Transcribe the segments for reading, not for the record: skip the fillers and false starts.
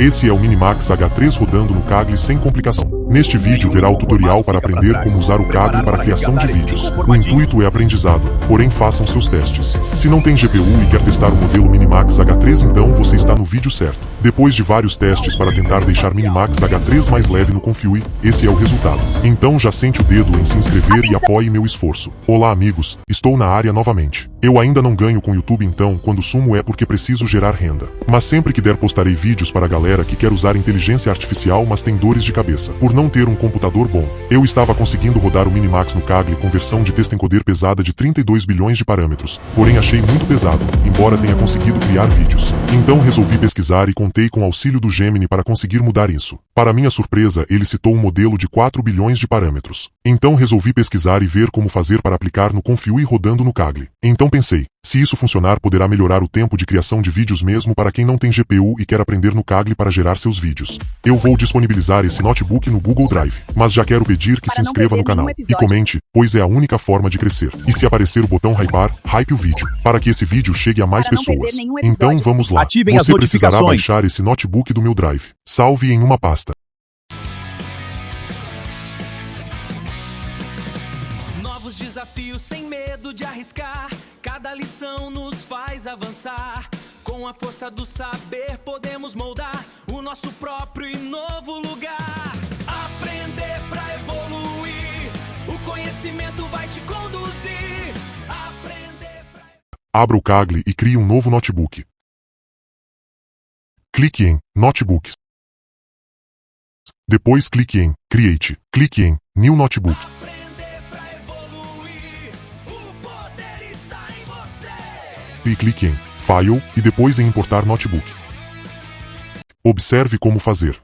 Esse é o Minimax H3 rodando no Kaggle sem complicação. Neste vídeo verá o tutorial para aprender como usar o Kaggle para a criação de vídeos. O intuito é aprendizado, porém façam seus testes. Se não tem GPU e quer testar o modelo Minimax H3, então você está no vídeo certo. Depois de vários testes para tentar deixar Minimax H3 mais leve no Config, esse é o resultado. Então já sente o dedo em se inscrever e apoie meu esforço. Olá amigos, estou na área novamente. Eu ainda não ganho com o YouTube, então quando sumo é porque preciso gerar renda. Mas sempre que der postarei vídeos para a galera que quer usar inteligência artificial mas tem dores de cabeça por não ter um computador bom. Eu estava conseguindo rodar o Minimax no Kaggle com versão de TestEncoder pesada de 32 bilhões de parâmetros, porém achei muito pesado, embora tenha conseguido criar vídeos. Então resolvi pesquisar e contei com o auxílio do Gemini para conseguir mudar isso. Para minha surpresa, ele citou um modelo de 4 bilhões de parâmetros. Então resolvi pesquisar e ver como fazer para aplicar no Config rodando no Kaggle. Então pensei, se isso funcionar poderá melhorar o tempo de criação de vídeos mesmo para quem não tem GPU e quer aprender no Kaggle para gerar seus vídeos. Eu vou disponibilizar esse notebook no Google Drive, mas já quero pedir que se inscreva no canal e comente, pois é a única forma de crescer. E se aparecer o botão hypar, hype o vídeo, para que esse vídeo chegue a mais pessoas. Então vamos lá. Ativem as Você precisará notificações. baixar esse notebook do meu Drive. Salve em uma pasta. Novos desafios sem medo de arriscar. Cada lição nos faz avançar. Com a força do saber podemos moldar o nosso próprio e novo lugar. Aprender pra evoluir. O conhecimento vai te conduzir. Aprender pra... Abra o Kaggle e crie um novo notebook. Clique em Notebooks. Depois clique em Create. Clique em New Notebook. Aprender pra evoluir. O poder está em você. E clique em File e depois em Importar Notebook. Observe como fazer.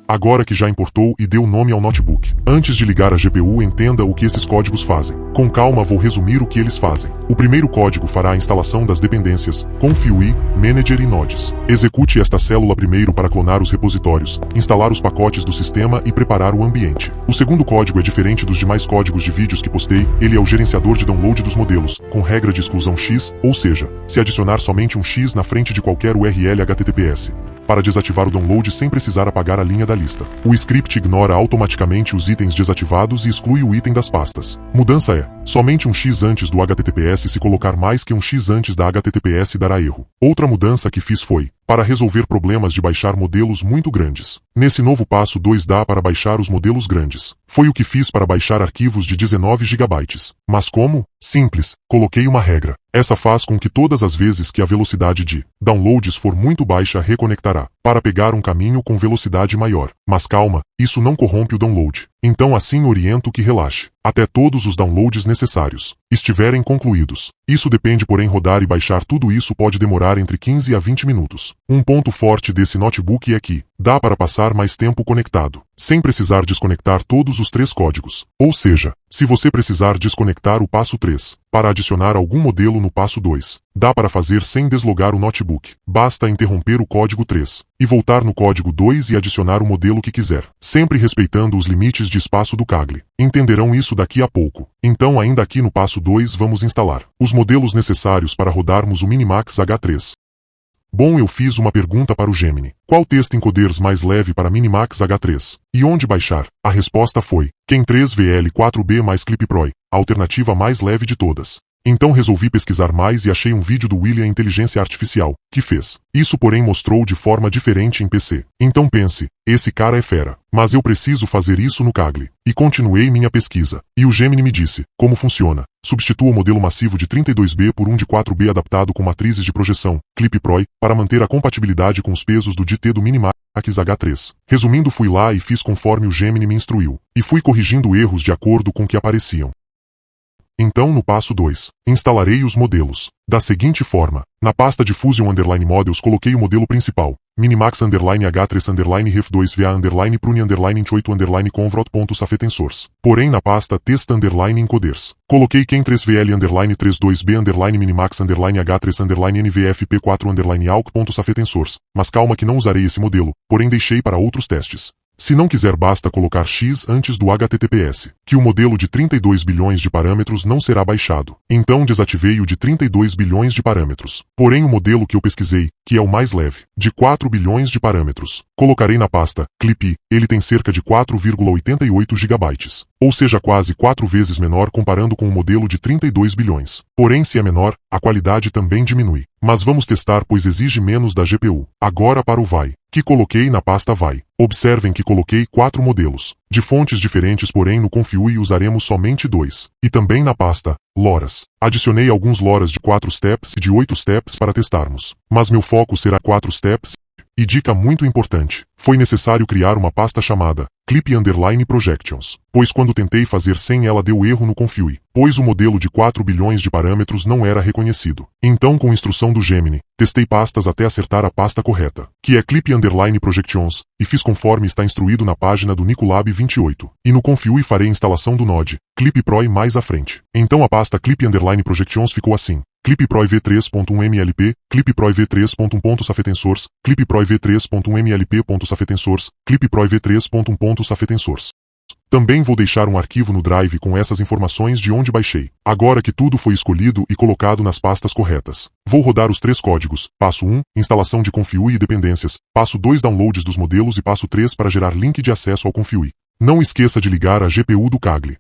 Agora que já importou e deu nome ao notebook, antes de ligar a GPU entenda o que esses códigos fazem. Com calma vou resumir o que eles fazem. O primeiro código fará a instalação das dependências, Config, Manager e Nodes. Execute esta célula primeiro para clonar os repositórios, instalar os pacotes do sistema e preparar o ambiente. O segundo código é diferente dos demais códigos de vídeos que postei, ele é o gerenciador de download dos modelos, com regra de exclusão X, ou seja, se adicionar somente um X na frente de qualquer URL HTTPS. Para desativar o download sem precisar apagar a linha da lista. O script ignora automaticamente os itens desativados e exclui o item das pastas. Mudança é, somente um X antes do HTTPS, se colocar mais que um X antes da HTTPS dará erro. Outra mudança que fiz foi, para resolver problemas de baixar modelos muito grandes. Nesse novo passo 2 dá para baixar os modelos grandes. Foi o que fiz para baixar arquivos de 19 GB. Mas como? Simples, coloquei uma regra. Essa faz com que todas as vezes que a velocidade de downloads for muito baixa reconectará, para pegar um caminho com velocidade maior. Mas calma, isso não corrompe o download. Então assim oriento que relaxe, até todos os downloads necessários estiverem concluídos. Isso depende, porém rodar e baixar tudo isso pode demorar entre 15 a 20 minutos. Um ponto forte desse notebook é que dá para passar mais tempo conectado, sem precisar desconectar todos os 3 códigos. Ou seja, se você precisar desconectar o passo 3, para adicionar algum modelo no passo 2, dá para fazer sem deslogar o notebook. Basta interromper o código 3 e voltar no código 2 e adicionar o modelo que quiser, sempre respeitando os limites de espaço do Kaggle. Entenderão isso daqui a pouco. Então ainda aqui no passo 2 vamos instalar os modelos necessários para rodarmos o Minimax H3. Bom, eu fiz uma pergunta para o Gemini. Qual TestEncoders mais leve para Minimax H3? E onde baixar? A resposta foi, Ken 3VL4B mais ClipPro, a alternativa mais leve de todas. Então resolvi pesquisar mais e achei um vídeo do William Inteligência Artificial, que fez. Isso porém mostrou de forma diferente em PC. Então pense, esse cara é fera. Mas eu preciso fazer isso no Kaggle. E continuei minha pesquisa. E o Gemini me disse, como funciona. Substitua o modelo massivo de 32B por um de 4B adaptado com matrizes de projeção, ClipPro, para manter a compatibilidade com os pesos do DT do Minimax H3. Resumindo, fui lá e fiz conforme o Gemini me instruiu. E fui corrigindo erros de acordo com o que apareciam. Então no passo 2, instalarei os modelos. Da seguinte forma, na pasta de Fusion_Models coloquei o modelo principal, Minimax_H3_Prune_28_Int8_Convrot.Safetensors. Porém na pasta Test_Encoders, coloquei Ken3VL_Minimax_H3_NVFP4_Alc.Safetensors. Mas calma que não usarei esse modelo, porém deixei para outros testes. Se não quiser basta colocar X antes do HTTPS, que o modelo de 32 bilhões de parâmetros não será baixado. Então desativei o de 32 bilhões de parâmetros. Porém o modelo que eu pesquisei, que é o mais leve, de 4 bilhões de parâmetros, colocarei na pasta Clip, ele tem cerca de 4,88 GB. Ou seja quase 4 vezes menor comparando com o modelo de 32 bilhões. Porém se é menor, a qualidade também diminui. Mas vamos testar pois exige menos da GPU. Agora para o VAI, que coloquei na pasta VAI. Observem que coloquei 4 modelos, de fontes diferentes porém no Confui usaremos somente 2. E também na pasta LoRa's. Adicionei alguns LoRa's de 4 steps e de 8 steps para testarmos. Mas meu foco será 4 steps. E dica muito importante, foi necessário criar uma pasta chamada Clip_Projections, pois quando tentei fazer sem ela deu erro no Confui, pois o modelo de 4 bilhões de parâmetros não era reconhecido. Então com instrução do Gemini, testei pastas até acertar a pasta correta, que é Clip_Projections, e fiz conforme está instruído na página do Nicolab 28. E no Confui farei instalação do Node ClipProj mais à frente. Então a pasta Clip_Projections ficou assim. ClipProj v3.1mlp, ClipProj v3.1.Safetensors, ClipProj v3.1mlp.Safetensors, ClipProj v3.1.Safetensors. Também vou deixar um arquivo no Drive com essas informações de onde baixei. Agora que tudo foi escolhido e colocado nas pastas corretas, vou rodar os 3 códigos. Passo 1, instalação de Confui e dependências. Passo 2, downloads dos modelos e passo 3 para gerar link de acesso ao Confui. Não esqueça de ligar a GPU do Kaggle.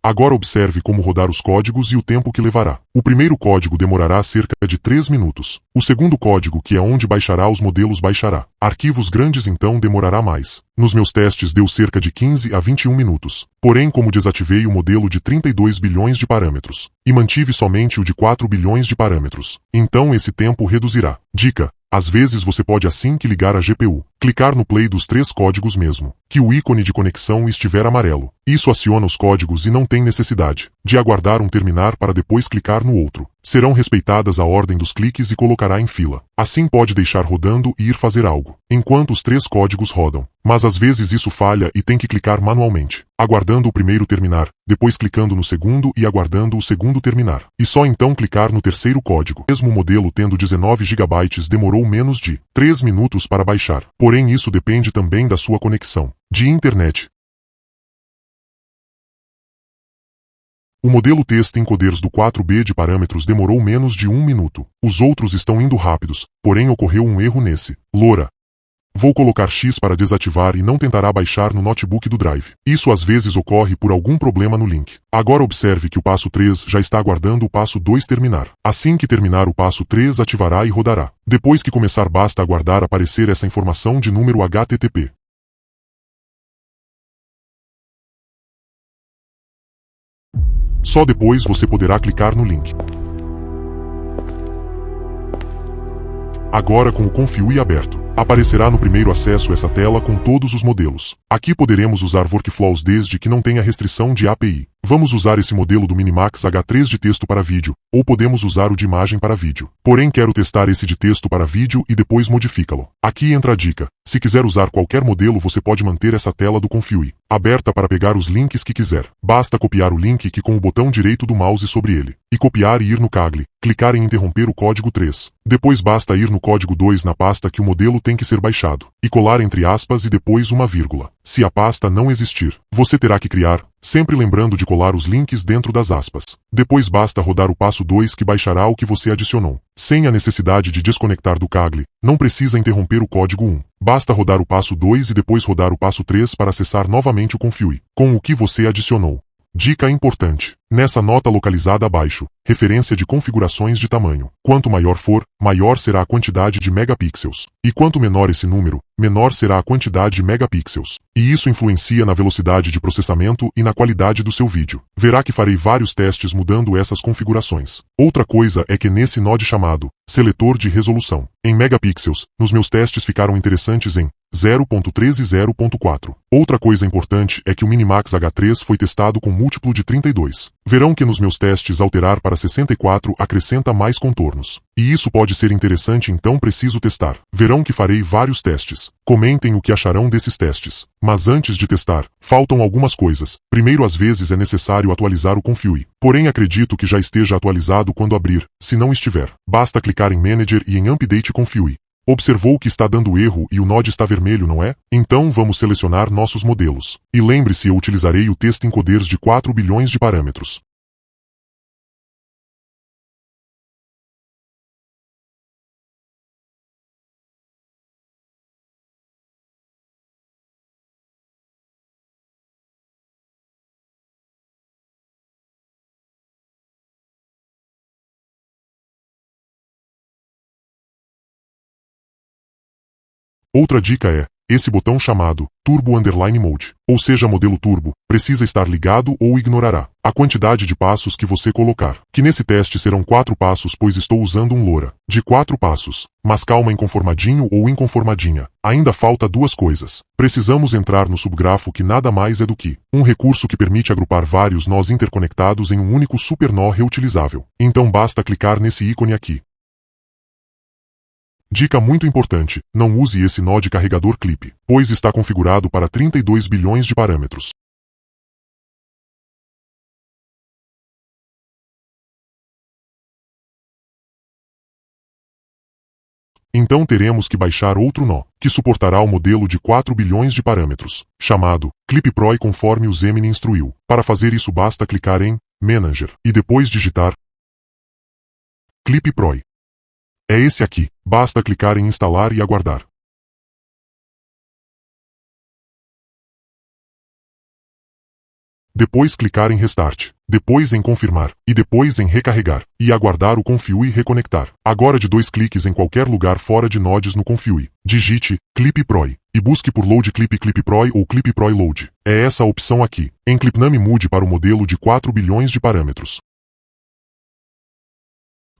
Agora observe como rodar os códigos e o tempo que levará. O primeiro código demorará cerca de 3 minutos. O segundo código, que é onde baixará os modelos, baixará. Arquivos grandes então demorará mais. Nos meus testes deu cerca de 15 a 21 minutos. Porém como desativei o modelo de 32 bilhões de parâmetros, e mantive somente o de 4 bilhões de parâmetros, então esse tempo reduzirá. Dica: às vezes você pode assim que ligar a GPU, clicar no play dos 3 códigos mesmo, que o ícone de conexão estiver amarelo. Isso aciona os códigos e não tem necessidade de aguardar um terminar para depois clicar no outro. Serão respeitadas a ordem dos cliques e colocará em fila. Assim pode deixar rodando e ir fazer algo, enquanto os 3 códigos rodam. Mas às vezes isso falha e tem que clicar manualmente, aguardando o primeiro terminar, depois clicando no segundo e aguardando o segundo terminar. E só então clicar no terceiro código. Mesmo o modelo tendo 19 GB demorou menos de 3 minutos para baixar. Porém isso depende também da sua conexão de internet. O modelo Test_Encoders do 4B de parâmetros demorou menos de 1 minuto. Os outros estão indo rápidos, porém ocorreu um erro nesse. LoRa. Vou colocar X para desativar e não tentará baixar no notebook do Drive. Isso às vezes ocorre por algum problema no link. Agora observe que o passo 3 já está aguardando o passo 2 terminar. Assim que terminar o passo 3 ativará e rodará. Depois que começar basta aguardar aparecer essa informação de número HTTP. Só depois você poderá clicar no link. Agora com o Confui aberto, aparecerá no primeiro acesso essa tela com todos os modelos. Aqui poderemos usar workflows desde que não tenha restrição de API. Vamos usar esse modelo do Minimax H3 de texto para vídeo, ou podemos usar o de imagem para vídeo. Porém quero testar esse de texto para vídeo e depois modificá-lo. Aqui entra a dica. Se quiser usar qualquer modelo você pode manter essa tela do Confui aberta para pegar os links que quiser. Basta copiar o link que com o botão direito do mouse sobre ele, e copiar e ir no Kaggle, clicar em interromper o código 3. Depois basta ir no código 2 na pasta que o modelo tem que ser baixado, e colar entre aspas e depois uma vírgula. Se a pasta não existir, você terá que criar, sempre lembrando de colar os links dentro das aspas. Depois basta rodar o passo 2 que baixará o que você adicionou. Sem a necessidade de desconectar do Kaggle, não precisa interromper o código 1. Basta rodar o passo 2 e depois rodar o passo 3 para acessar novamente o Confui, com o que você adicionou. Dica importante: Nessa nota localizada abaixo, referência de configurações de tamanho. Quanto maior for, maior será a quantidade de megapixels. E quanto menor esse número, menor será a quantidade de megapixels. E isso influencia na velocidade de processamento e na qualidade do seu vídeo. Verá que farei vários testes mudando essas configurações. Outra coisa é que nesse node chamado seletor de resolução, em megapixels, nos meus testes ficaram interessantes em 0.3 e 0.4. Outra coisa importante é que o Minimax H3 foi testado com múltiplo de 32. Verão que nos meus testes alterar para 64 acrescenta mais contornos. E isso pode ser interessante, então preciso testar. Verão que farei vários testes. Comentem o que acharão desses testes. Mas antes de testar, faltam algumas coisas. Primeiro, às vezes é necessário atualizar o Config. Porém, acredito que já esteja atualizado quando abrir. Se não estiver, basta clicar em Manager e em Update Config. Observou que está dando erro e o node está vermelho, não é? Então vamos selecionar nossos modelos. E lembre-se, eu utilizarei o Test Encoders de 4 bilhões de parâmetros. Outra dica é, esse botão chamado Turbo Underline Mode, ou seja, modelo turbo, precisa estar ligado ou ignorará a quantidade de passos que você colocar, que nesse teste serão 4 passos pois estou usando um LoRa de 4 passos, mas calma inconformadinho ou inconformadinha, ainda falta duas coisas. Precisamos entrar no subgrafo que nada mais é do que um recurso que permite agrupar vários nós interconectados em um único super nó reutilizável. Então basta clicar nesse ícone aqui. Dica muito importante, não use esse nó de carregador clipe, pois está configurado para 32 bilhões de parâmetros. Então teremos que baixar outro nó, que suportará o modelo de 4 bilhões de parâmetros, chamado Clip Pro, conforme o Zemini instruiu. Para fazer isso basta clicar em Manager e depois digitar Clip Pro. É esse aqui, basta clicar em instalar e aguardar. Depois clicar em Restart, depois em Confirmar, e depois em Recarregar, e aguardar o Config reconectar. Agora de 2 cliques em qualquer lugar fora de nodes no Config, digite Clip Pro, e busque por Load Clip Pro ou Clip Pro Load. É essa a opção aqui. Em Clipname mude para o modelo de 4 bilhões de parâmetros.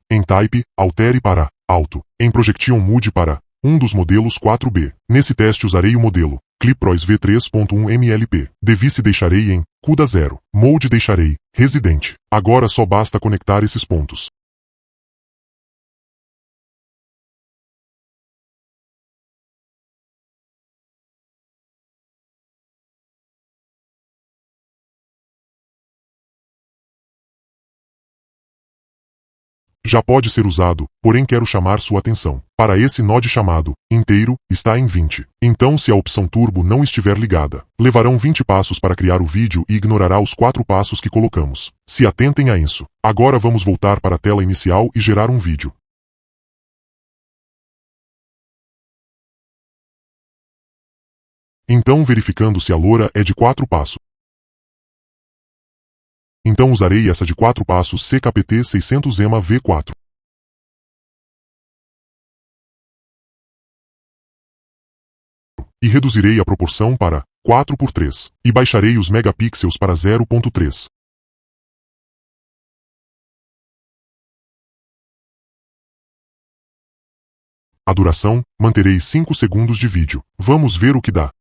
Em Type, altere para Alto. Em Projection mude para um dos modelos 4B. Nesse teste usarei o modelo ClipPros V3.1 MLP. Device deixarei em CUDA 0. Mode deixarei Residente. Agora só basta conectar esses pontos. Já pode ser usado, porém quero chamar sua atenção para esse node chamado inteiro, está em 20. Então se a opção turbo não estiver ligada, levarão 20 passos para criar o vídeo e ignorará os 4 passos que colocamos. Se atentem a isso. Agora vamos voltar para a tela inicial e gerar um vídeo. Então verificando se a LoRa é de 4 passos. Então usarei essa de 4 passos CKPT 600 EMA V4. E reduzirei a proporção para 4:3. E baixarei os megapixels para 0.3. A duração, manterei 5 segundos de vídeo. Vamos ver o que dá.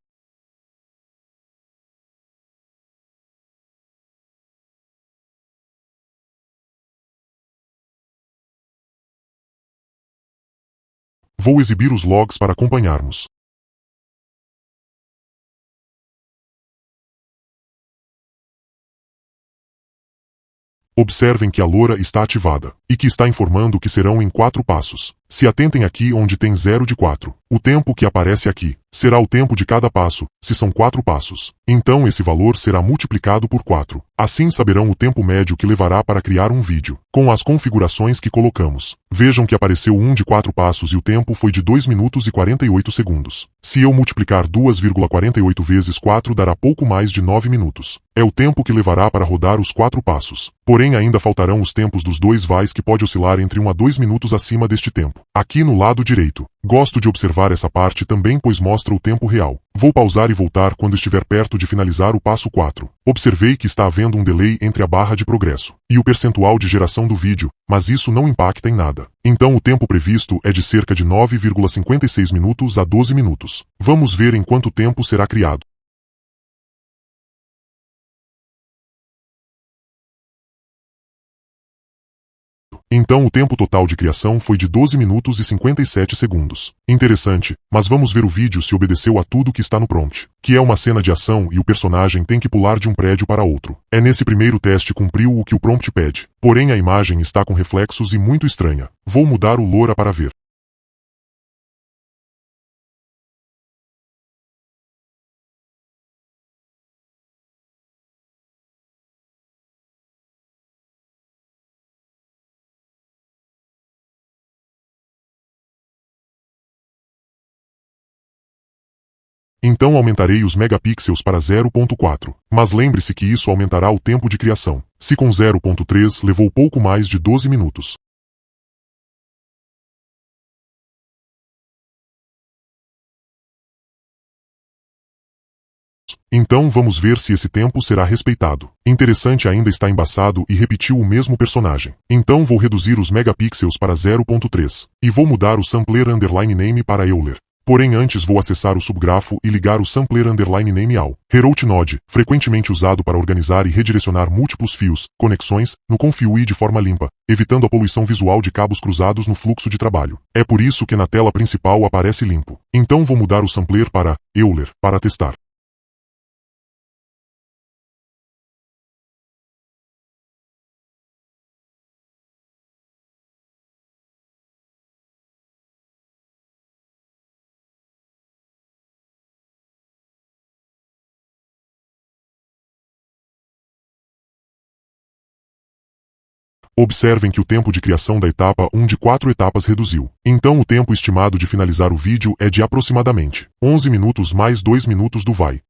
Vou exibir os logs para acompanharmos. Observem que a LoRa está ativada, e que está informando que serão em 4 passos. Se atentem aqui onde tem 0 de 4. O tempo que aparece aqui será o tempo de cada passo, se são 4 passos. Então esse valor será multiplicado por 4. Assim saberão o tempo médio que levará para criar um vídeo, com as configurações que colocamos. Vejam que apareceu um de 4 passos e o tempo foi de 2 minutos e 48 segundos. Se eu multiplicar 2,48 vezes 4 dará pouco mais de 9 minutos. É o tempo que levará para rodar os 4 passos. Porém ainda faltarão os tempos dos 2 vais que pode oscilar entre 1 a 2 minutos acima deste tempo. Aqui no lado direito. Gosto de observar essa parte também pois mostra o tempo real. Vou pausar e voltar quando estiver perto de finalizar o passo 4. Observei que está havendo um delay entre a barra de progresso e o percentual de geração do vídeo, mas isso não impacta em nada. Então o tempo previsto é de cerca de 9,56 minutos a 12 minutos. Vamos ver em quanto tempo será criado. Então o tempo total de criação foi de 12 minutos e 57 segundos. Interessante, mas vamos ver o vídeo se obedeceu a tudo que está no prompt, que é uma cena de ação e o personagem tem que pular de um prédio para outro. É nesse primeiro teste cumpriu o que o prompt pede, porém a imagem está com reflexos e muito estranha. Vou mudar o LoRa para ver. Então aumentarei os megapixels para 0.4. Mas lembre-se que isso aumentará o tempo de criação. Se com 0.3 levou pouco mais de 12 minutos. Então vamos ver se esse tempo será respeitado. Interessante ainda está embaçado e repetiu o mesmo personagem. Então vou reduzir os megapixels para 0.3. E vou mudar o sampler underline name para Euler. Porém antes vou acessar o subgrafo e ligar o sampler underline name ao reroute node, frequentemente usado para organizar e redirecionar múltiplos fios, conexões, no ConfigUI de forma limpa, evitando a poluição visual de cabos cruzados no fluxo de trabalho. É por isso que na tela principal aparece limpo. Então vou mudar o sampler para Euler, para testar. Observem que o tempo de criação da etapa 1 de 4 etapas reduziu. Então o tempo estimado de finalizar o vídeo é de aproximadamente 11 minutos mais 2 minutos do vai.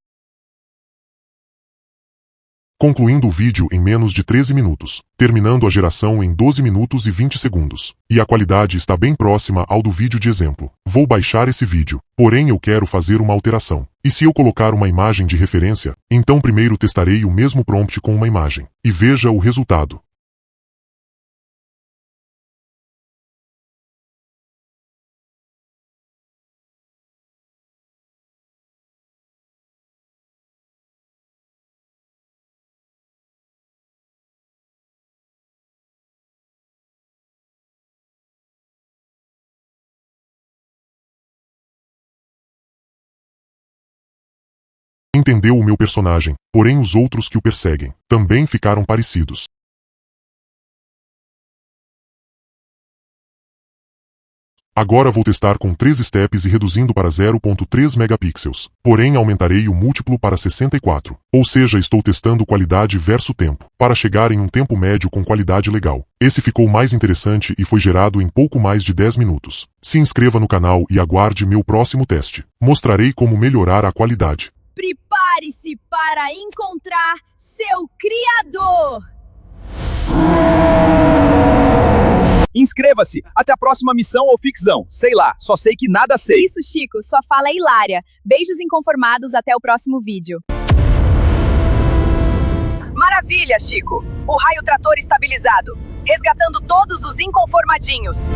Concluindo o vídeo em menos de 13 minutos, terminando a geração em 12 minutos e 20 segundos. E a qualidade está bem próxima ao do vídeo de exemplo. Vou baixar esse vídeo, porém eu quero fazer uma alteração. E se eu colocar uma imagem de referência, então primeiro testarei o mesmo prompt com uma imagem. E veja o resultado. Entendeu o meu personagem, porém os outros que o perseguem também ficaram parecidos. Agora vou testar com 3 steps e reduzindo para 0.3 megapixels, porém aumentarei o múltiplo para 64. Ou seja, estou testando qualidade versus tempo, para chegar em um tempo médio com qualidade legal. Esse ficou mais interessante e foi gerado em pouco mais de 10 minutos. Se inscreva no canal e aguarde meu próximo teste. Mostrarei como melhorar a qualidade. Prepare-se para encontrar seu criador! Inscreva-se! Até a próxima missão ou ficção. Sei lá, só sei que nada sei. Isso, Chico, sua fala é hilária. Beijos inconformados, até o próximo vídeo. Maravilha, Chico! O raio trator estabilizado, resgatando todos os inconformadinhos.